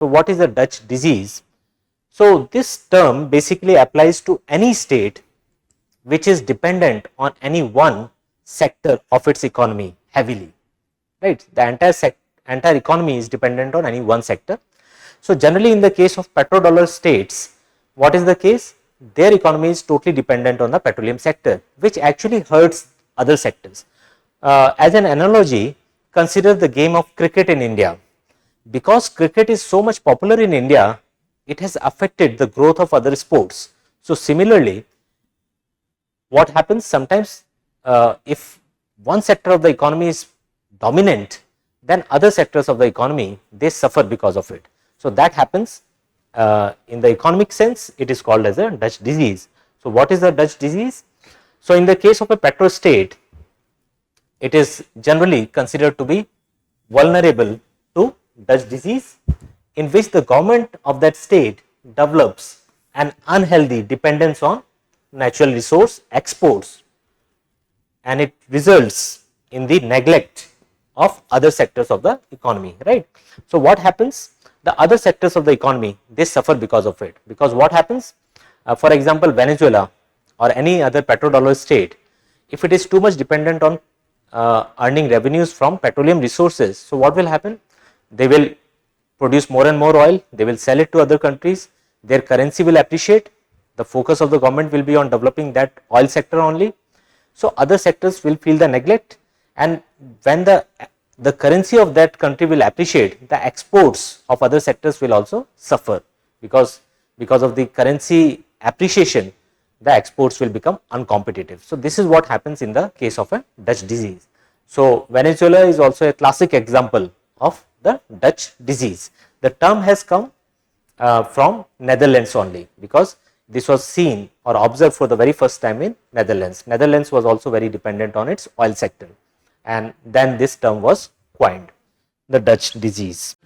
So what is the Dutch disease? So this term basically applies to any state which is dependent on any one sector of its economy heavily, right? The entire economy is dependent on any one sector. So generally in the case of petrodollar states, what is the case? Their economy is totally dependent on the petroleum sector, which actually hurts other sectors. As an analogy, consider the game of cricket in India. Because cricket is so much popular in India, it has affected the growth of other sports. So similarly, what happens sometimes, if one sector of the economy is dominant, then other sectors of the economy, they suffer because of it. So that happens in the economic sense, it is called as a Dutch disease. So what is the Dutch disease? So in the case of a petro state, it is generally considered to be vulnerable to Dutch disease, in which the government of that state develops an unhealthy dependence on natural resource exports, and it results in the neglect of other sectors of the economy, right? So what happens? The other sectors of the economy, they suffer because of it. Because what happens, for example, Venezuela or any other petrodollar state, if it is too much dependent on earning revenues from petroleum resources, so what will happen? They will produce more and more oil, they will sell it to other countries, their currency will appreciate, the focus of the government will be on developing that oil sector only. So other sectors will feel the neglect, and when the currency of that country will appreciate, the exports of other sectors will also suffer, because of the currency appreciation, the exports will become uncompetitive. So this is what happens in the case of a Dutch disease. So Venezuela is also a classic example of the Dutch disease. The term has come from Netherlands only, because this was seen or observed for the very first time in Netherlands. Netherlands was also very dependent on its oil sector, and then this term was coined, the Dutch disease.